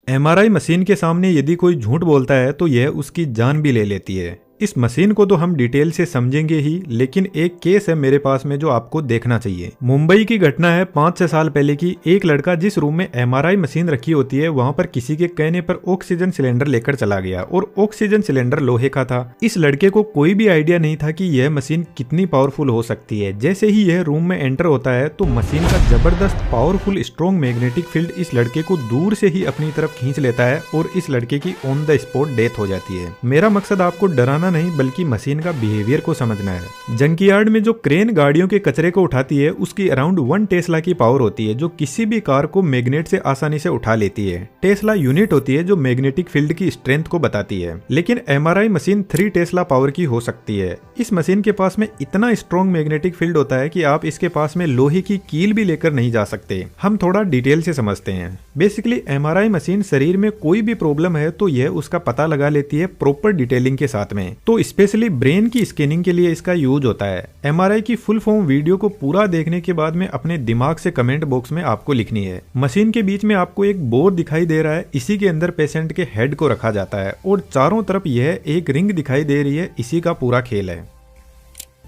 MRI machine के सामने यदि कोई झूठ बोलता है तो यह उसकी जान भी ले लेती है। इस मशीन को तो हम डिटेल से समझेंगे ही, लेकिन एक केस है मेरे पास में जो आपको देखना चाहिए। मुंबई की घटना है 5-6 साल पहले की। एक लड़का जिस रूम में एमआरआई मशीन रखी होती है वहां पर किसी के कहने पर ऑक्सीजन सिलेंडर लेकर चला गया और ऑक्सीजन सिलेंडर लोहे का था। इस लड़के को कोई भी आइडिया नहीं था कि यह मशीन कितनी पावरफुल हो सकती है। जैसे ही यह रूम में एंटर होता है तो मशीन का जबरदस्त पावरफुल स्ट्रॉन्ग मैग्नेटिक फील्ड इस लड़के को दूर से ही अपनी तरफ खींच लेता है और इस लड़के की ऑन द स्पॉट डेथ हो जाती है। मेरा मकसद आपको डराना नहीं बल्कि मशीन का बिहेवियर को समझना है। जंकयार्ड में जो क्रेन गाड़ियों के कचरे को उठाती है उसकी अराउंड 1 टेस्ला की पावर होती है जो किसी भी कार को मैग्नेट से आसानी से उठा लेती है। टेस्ला यूनिट होती है जो मैग्नेटिक फील्ड की स्ट्रेंथ को बताती है। लेकिन एमआरआई मशीन 3 टेस्ला पावर की हो सकती है। इस मशीन के पास में इतना स्ट्रॉन्ग मैग्नेटिक फील्ड होता है कि आप इसके पास में लोहे की कील भी लेकर नहीं जा सकते। हम थोड़ा डिटेल से समझते हैं। बेसिकली एमआरआई मशीन शरीर में कोई भी प्रॉब्लम है तो यह उसका पता लगा लेती है प्रॉपर डिटेलिंग के साथ में। तो स्पेशली ब्रेन की स्कैनिंग के लिए इसका यूज होता है। एमआरआई की फुल फॉर्म वीडियो को पूरा देखने के बाद में अपने दिमाग से कमेंट बॉक्स में आपको लिखनी है। मशीन के बीच में आपको एक बोर दिखाई दे रहा है, इसी के अंदर पेशेंट के हेड को रखा जाता है और चारों तरफ यह एक रिंग दिखाई दे रही है। इसी का पूरा खेल है।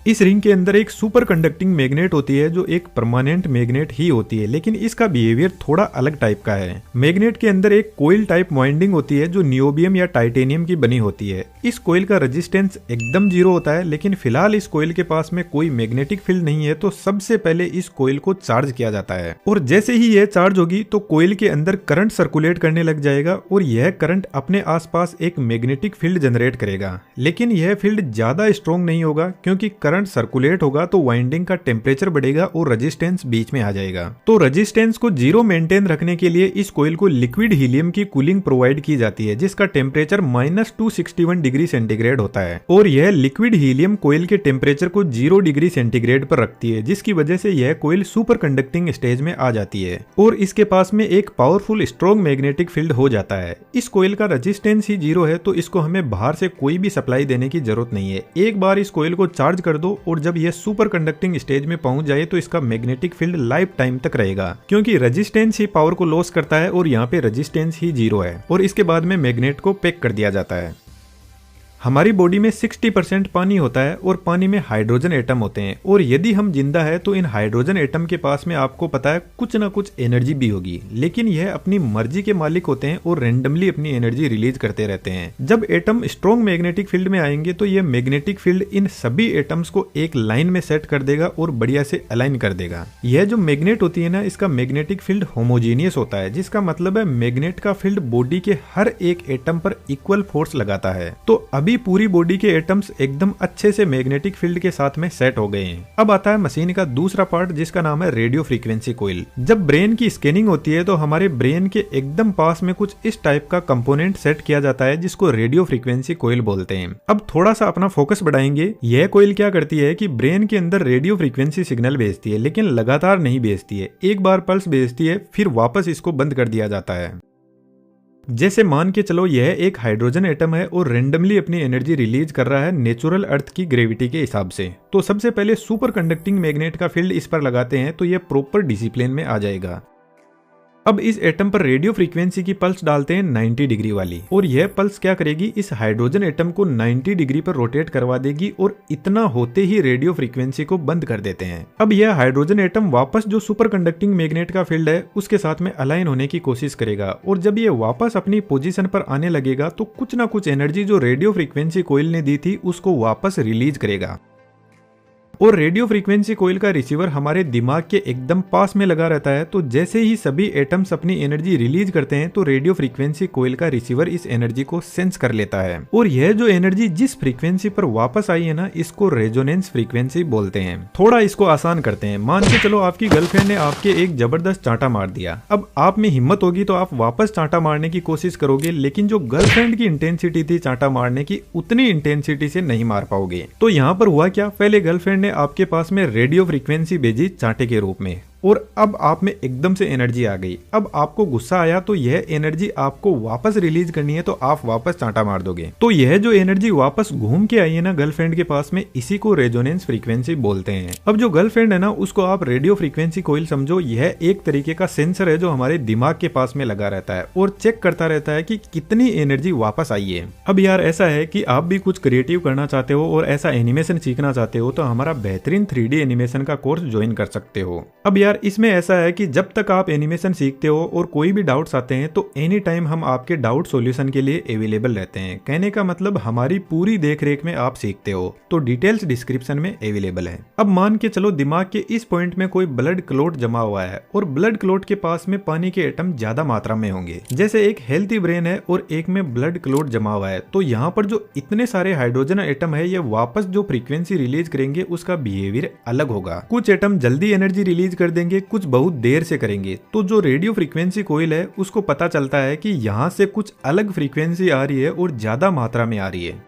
इस रिंग के अंदर एक सुपर कंडक्टिंग मैग्नेट होती है जो एक परमानेंट मैग्नेट ही होती है, लेकिन इसका बिहेवियर थोड़ा अलग टाइप का है। मैग्नेट के अंदर एक कोइल टाइप वाइंडिंग होती है जो नियोबियम या टाइटेनियम की बनी होती है। इस कोइल का रेजिस्टेंस एकदम 0 होता है, लेकिन फिलहाल इस कोइल के पास में कोई मैग्नेटिक फील्ड नहीं है तो सबसे पहले इस कोइल को चार्ज किया जाता है और जैसे ही यह चार्ज होगी तो कोइल के अंदर करंट सर्कुलेट करने लग जाएगा और यह करंट अपने आसपास एक मैग्नेटिक फील्ड जनरेट करेगा। लेकिन यह फील्ड ज्यादा स्ट्रॉन्ग नहीं होगा क्योंकि करंट सर्कुलेट होगा तो वाइंडिंग का टेम्परेचर बढ़ेगा और रेजिस्टेंस बीच में आ जाएगा। तो रेजिस्टेंस को 0 मेंटेन रखने के लिए इस कोइल को लिक्विड हीलियम की कूलिंग प्रोवाइड की जाती है जिसका टेम्परेचर -261 डिग्री सेंटीग्रेड होता है और यह लिक्विड हीलियम कोइल के टेम्परेचर को 0 डिग्री सेंटीग्रेड पर रखती है, जिसकी वजह से यह कोइल सुपर कंडक्टिंग स्टेज में आ जाती है और इसके पास में एक पावरफुल स्ट्रॉन्ग मैग्नेटिक फील्ड हो जाता है। इस कोइल का रेजिस्टेंस ही 0 है तो इसको हमें बाहर से कोई भी सप्लाई देने की जरूरत नहीं है। एक बार इस कोइल को चार्ज कर दो और जब यह सुपर कंडक्टिंग स्टेज में पहुंच जाए तो इसका मैग्नेटिक फील्ड लाइफ टाइम तक रहेगा क्योंकि रेजिस्टेंस ही पावर को लॉस करता है और यहाँ पे रेजिस्टेंस ही 0 है और इसके बाद में मैग्नेट को पैक कर दिया जाता है। हमारी बॉडी में 60% पानी होता है और पानी में हाइड्रोजन एटम होते हैं और यदि हम जिंदा है तो इन हाइड्रोजन एटम के पास में आपको पता है कुछ ना कुछ एनर्जी भी होगी, लेकिन यह अपनी मर्जी के मालिक होते हैं और रेंडमली अपनी एनर्जी रिलीज करते रहते हैं। जब एटम स्ट्रॉन्ग मैग्नेटिक फील्ड में आएंगे तो यह मैग्नेटिक फील्ड इन सभी एटम्स को एक लाइन में सेट कर देगा और बढ़िया से अलाइन कर देगा। यह जो मैग्नेट होती है ना, इसका मैग्नेटिक फील्ड होमोजीनियस होता है, जिसका मतलब है मैग्नेट का फील्ड बॉडी के हर एक एटम पर इक्वल फोर्स लगाता है। तो अभी पूरी बॉडी के एटम्स एकदम अच्छे से मैग्नेटिक फील्ड के साथ में सेट हो गए हैं। अब आता है मशीन का दूसरा पार्ट जिसका नाम है रेडियो फ्रीक्वेंसी कोइल। जब ब्रेन की स्कैनिंग होती है तो हमारे ब्रेन के एकदम पास में कुछ इस टाइप का कंपोनेंट सेट किया जाता है जिसको रेडियो फ्रीक्वेंसी कोइल बोलते हैं। अब थोड़ा सा अपना फोकस बढ़ाएंगे। यह कोइल क्या करती है कि ब्रेन के अंदर रेडियो फ्रीक्वेंसी सिग्नल भेजती है, लेकिन लगातार नहीं भेजती है। एक बार पल्स भेजती है फिर वापस इसको बंद कर दिया जाता है। जैसे मान के चलो यह एक हाइड्रोजन एटम है और रेंडमली अपनी एनर्जी रिलीज कर रहा है नेचुरल अर्थ की ग्रेविटी के हिसाब से। तो सबसे पहले सुपर कंडक्टिंग मैग्नेट का फील्ड इस पर लगाते हैं तो यह प्रॉपर डिसिप्लिन में आ जाएगा। अब इस एटम पर रेडियो फ्रीक्वेंसी की पल्स डालते हैं 90 डिग्री वाली और यह पल्स क्या करेगी, इस हाइड्रोजन एटम को 90 डिग्री पर रोटेट करवा देगी और इतना होते ही रेडियो फ्रीक्वेंसी को बंद कर देते हैं। अब यह हाइड्रोजन एटम वापस जो सुपर कंडक्टिंग मैग्नेट का फील्ड है उसके साथ में अलाइन होने की कोशिश करेगा और जब यह वापस अपनी पोजीशन पर आने लगेगा तो कुछ ना कुछ एनर्जी जो रेडियो फ्रीक्वेंसी कोइल ने दी थी उसको वापस रिलीज करेगा। और रेडियो फ्रीक्वेंसी कोइल का रिसीवर हमारे दिमाग के एकदम पास में लगा रहता है। तो जैसे ही सभी एटम्स अपनी एनर्जी रिलीज करते हैं तो रेडियो फ्रीक्वेंसी कोइल का रिसीवर इस एनर्जी को सेंस कर लेता है और यह जो एनर्जी जिस फ्रीक्वेंसी पर वापस आई है ना, इसको रेजोनेंस फ्रीक्वेंसी बोलते हैं। थोड़ा इसको आसान करते हैं। मान के चलो आपकी गर्लफ्रेंड ने आपके एक जबरदस्त चांटा मार दिया। अब आप में हिम्मत होगी तो आप वापस चांटा मारने की कोशिश करोगे, लेकिन जो गर्लफ्रेंड की इंटेंसिटी थी चांटा मारने की उतनी इंटेंसिटी से नहीं मार पाओगे। तो यहाँ पर हुआ क्या, पहले गर्लफ्रेंड आपके पास में रेडियो फ्रीक्वेंसी भेजी चांटे के रूप में और अब आप में एकदम से एनर्जी आ गई। अब आपको गुस्सा आया तो यह एनर्जी आपको वापस रिलीज करनी है, तो आप वापस चांटा मार दोगे। तो यह जो एनर्जी वापस घूम के आई है ना गर्लफ्रेंड के पास में, इसी को रेजोनेंस फ्रीक्वेंसी बोलते हैं। अब जो गर्लफ्रेंड है ना, उसको आप रेडियो फ्रीक्वेंसी कोइल समझो। यह एक तरीके का सेंसर है जो हमारे दिमाग के पास में लगा रहता है और चेक करता रहता है कि कितनी एनर्जी वापस आई है। अब यार ऐसा है कि आप भी कुछ क्रिएटिव करना चाहते हो और ऐसा एनिमेशन सीखना चाहते हो तो हमारा बेहतरीन 3D एनिमेशन का कोर्स ज्वाइन कर सकते हो। अब यार इसमें ऐसा है कि जब तक आप एनिमेशन सीखते हो और कोई भी डाउट्स आते हैं तो एनी टाइम हम आपके डाउट सॉल्यूशन के लिए अवेलेबल रहते हैं। कहने का मतलब हमारी पूरी देख रेख में आप सीखते हो, तो डिटेल्स डिस्क्रिप्शन में अवेलेबल है। अब मान के चलो दिमाग के इस पॉइंट में कोई ब्लड क्लॉट जमा हुआ है और ब्लड क्लॉट के पास में पानी के एटम ज्यादा मात्रा में होंगे। जैसे एक हेल्थी ब्रेन है और एक में ब्लड क्लॉट जमा हुआ है, तो यहाँ पर जो इतने सारे हाइड्रोजन एटम है ये वापस जो फ्रीक्वेंसी रिलीज करेंगे उसका बिहेवियर अलग होगा। कुछ एटम जल्दी एनर्जी रिलीज कर देंगे, कुछ बहुत देर से करेंगे। तो जो रेडियो फ्रीक्वेंसी कोइल है उसको पता चलता है कि यहाँ से कुछ अलग फ्रीक्वेंसी आ रही है और ज्यादा मात्रा में आ रही है।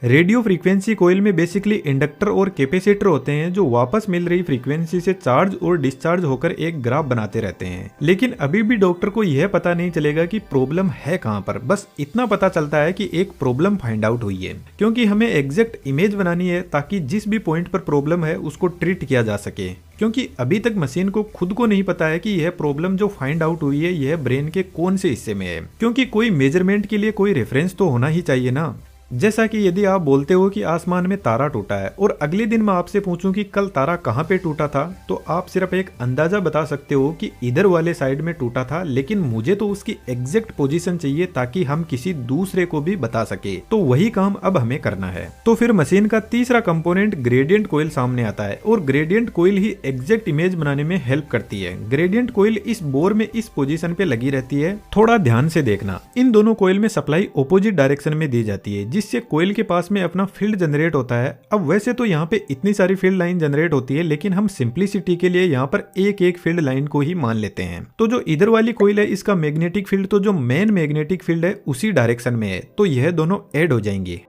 रेडियो फ्रीक्वेंसी कोइल में बेसिकली इंडक्टर और कैपेसिटर होते हैं जो वापस मिल रही फ्रीक्वेंसी से चार्ज और डिस्चार्ज होकर एक ग्राफ बनाते रहते हैं। लेकिन अभी भी डॉक्टर को यह पता नहीं चलेगा कि प्रॉब्लम है कहां पर। बस इतना पता चलता है कि एक प्रॉब्लम फाइंड आउट हुई है, क्योंकि हमें एग्जैक्ट इमेज बनानी है ताकि जिस भी पॉइंट पर प्रॉब्लम है उसको ट्रीट किया जा सके। क्योंकि अभी तक मशीन को खुद को नहीं पता है कि यह प्रॉब्लम जो फाइंड आउट हुई है यह ब्रेन के कौन से हिस्से में है, क्योंकि कोई मेजरमेंट के लिए कोई रेफरेंस तो होना ही चाहिए ना। जैसा कि यदि आप बोलते हो कि आसमान में तारा टूटा है और अगले दिन मैं आपसे पूछूं कि कल तारा कहां पे टूटा था, तो आप सिर्फ एक अंदाजा बता सकते हो कि इधर वाले साइड में टूटा था, लेकिन मुझे तो उसकी एग्जैक्ट पोजीशन चाहिए ताकि हम किसी दूसरे को भी बता सके। तो वही काम अब हमें करना है। तो फिर मशीन का तीसरा कंपोनेंट ग्रेडियंट कोइल सामने आता है और ग्रेडियंट कोइल ही एग्जैक्ट इमेज बनाने में हेल्प करती है। ग्रेडियंट कोइल इस बोर में इस पोजीशन पे लगी रहती है। थोड़ा ध्यान से देखना, इन दोनों कोइल में सप्लाई ऑपोजिट डायरेक्शन में दी जाती है, जिससे कोइल के पास में अपना फील्ड जनरेट होता है। अब वैसे तो यहाँ पे इतनी सारी फील्ड लाइन जनरेट होती है, लेकिन हम सिंपलिसिटी के लिए यहाँ पर एक एक फील्ड लाइन को ही मान लेते हैं। तो जो इधर वाली कोइल है इसका मैग्नेटिक फील्ड तो जो मेन मैग्नेटिक फील्ड है उसी डायरेक्शन में है, तो यह दोनों ऐड हो जाएंगे।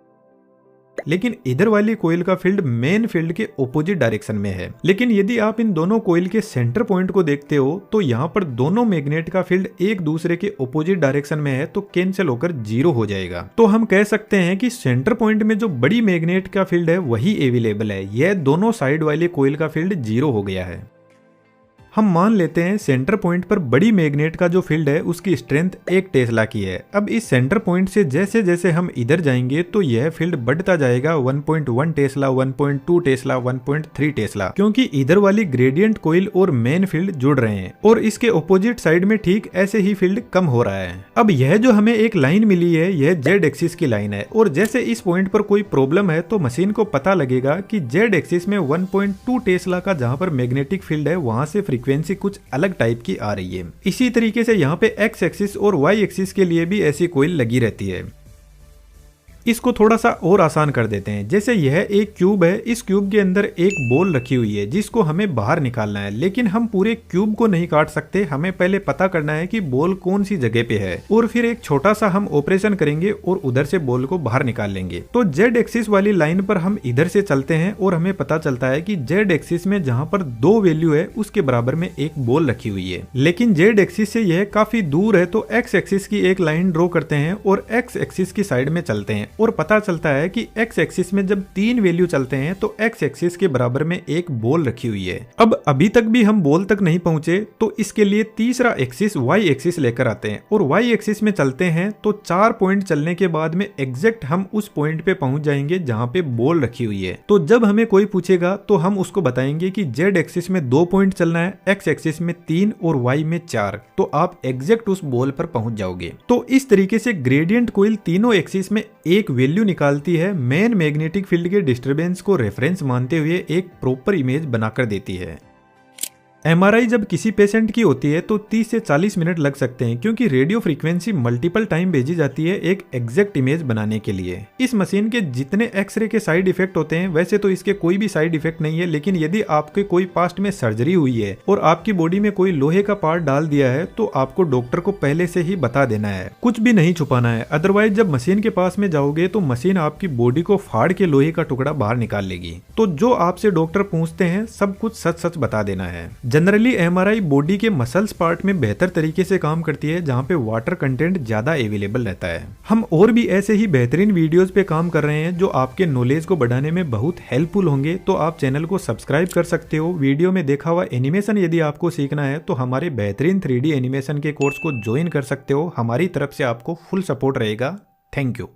लेकिन इधर वाली कोइल का फील्ड मेन फील्ड के ऑपोजिट डायरेक्शन में है। लेकिन यदि आप इन दोनों कोइल के सेंटर पॉइंट को देखते हो तो यहाँ पर दोनों मैग्नेट का फील्ड एक दूसरे के ऑपोजिट डायरेक्शन में है, तो कैंसिल होकर 0 हो जाएगा। तो हम कह सकते हैं कि सेंटर पॉइंट में जो बड़ी मैग्नेट का फील्ड है वही अवेलेबल है। यह दोनों साइड वाले कोइल का फील्ड 0 हो गया है। हम मान लेते हैं सेंटर पॉइंट पर बड़ी मैग्नेट का जो फील्ड है उसकी स्ट्रेंथ 1 टेस्ला की है। अब इस सेंटर पॉइंट से जैसे जैसे हम इधर जाएंगे तो यह फील्ड बढ़ता जाएगा 1.1 टेस्ला, 1.2 टेस्ला, 1.3 टेस्ला, क्योंकि इधर वाली ग्रेडियंट कोइल और मेन फील्ड जुड़ रहे हैं और इसके ऑपोजिट साइड में ठीक ऐसे ही फील्ड कम हो रहा है। अब यह जो हमें एक लाइन मिली है यह जेड एक्सिस की लाइन है और जैसे इस पॉइंट पर कोई प्रॉब्लम है तो मशीन को पता लगेगा कि जेड एक्सिस में 1.2 टेस्ला का जहां पर मैग्नेटिक फील्ड है वहां से फ्रीक्वेंसी कुछ अलग टाइप की आ रही है। इसी तरीके से यहाँ पे एक्स एक्सिस और वाई एक्सिस के लिए भी ऐसी कोइल लगी रहती है। इसको थोड़ा सा और आसान कर देते हैं। जैसे यह एक क्यूब है, इस क्यूब के अंदर एक बॉल रखी हुई है जिसको हमें बाहर निकालना है, लेकिन हम पूरे क्यूब को नहीं काट सकते। हमें पहले पता करना है कि बॉल कौन सी जगह पे है और फिर एक छोटा सा हम ऑपरेशन करेंगे और उधर से बॉल को बाहर निकाल लेंगे। तो जेड एक्सिस वाली लाइन पर हम इधर से चलते हैं और हमें पता चलता है कि जेड एक्सिस में जहां पर 2 वैल्यू है उसके बराबर में एक बॉल रखी हुई है। लेकिन जेड एक्सिस से यह काफी दूर है, तो एक्स एक्सिस की एक लाइन ड्रॉ करते हैं और एक्स एक्सिस की साइड में चलते हैं और पता चलता है कि एक्स एक्सिस में जब 3 वैल्यू चलते हैं तो एक्स एक्सिस के बराबर में एक बॉल रखी हुई है। अब अभी तक भी हम बॉल तक नहीं पहुंचे, तो इसके लिए तीसरा एक्सिस वाई एक्सिस लेकर आते हैं और वाई एक्सिस में चलते हैं तो 4 पॉइंट चलने के बाद में एग्जैक्ट हम उस पॉइंट पे पहुंच जाएंगे जहां पे बॉल रखी हुई है। तो जब हमें कोई पूछेगा तो हम उसको बताएंगे कि जेड एक्सिस में 2 पॉइंट चलना है, एक्स एक्सिस में 3 और वाई में 4, तो आप एग्जैक्ट उस बॉल पर पहुंच जाओगे। तो इस तरीके से ग्रेडियंट कोइल तीनों एक्सिस में एक वैल्यू निकालती है, मेन मैग्नेटिक फील्ड के डिस्टरबेंस को रेफरेंस मानते हुए एक प्रॉपर इमेज बनाकर देती है। एमआरआई जब किसी पेशेंट की होती है तो 30 से 40 मिनट लग सकते हैं, क्योंकि रेडियो फ्रीक्वेंसी मल्टीपल टाइम भेजी जाती है एक एग्जैक्ट इमेज बनाने के लिए। इस मशीन के जितने एक्सरे के साइड इफेक्ट होते हैं वैसे तो इसके कोई भी साइड इफेक्ट नहीं है, लेकिन यदि आपके कोई पास्ट में सर्जरी हुई है और आपकी बॉडी में कोई लोहे का पार्ट डाल दिया है तो आपको डॉक्टर को पहले से ही बता देना है, कुछ भी नहीं छुपाना है। अदरवाइज जब मशीन के पास में जाओगे तो मशीन आपकी बॉडी को फाड़ के लोहे का टुकड़ा बाहर निकाल लेगी। तो जो आपसे डॉक्टर पूछते हैं सब कुछ सच सच बता देना है। जनरली एमआरआई बॉडी के मसल्स पार्ट में बेहतर तरीके से काम करती है, जहाँ पे वाटर कंटेंट ज्यादा अवेलेबल रहता है। हम और भी ऐसे ही बेहतरीन वीडियोस पे काम कर रहे हैं जो आपके नॉलेज को बढ़ाने में बहुत हेल्पफुल होंगे, तो आप चैनल को सब्सक्राइब कर सकते हो। वीडियो में देखा हुआ एनिमेशन यदि आपको सीखना है तो हमारे बेहतरीन 3D एनिमेशन के कोर्स को ज्वाइन कर सकते हो। हमारी तरफ से आपको फुल सपोर्ट रहेगा। Thank you.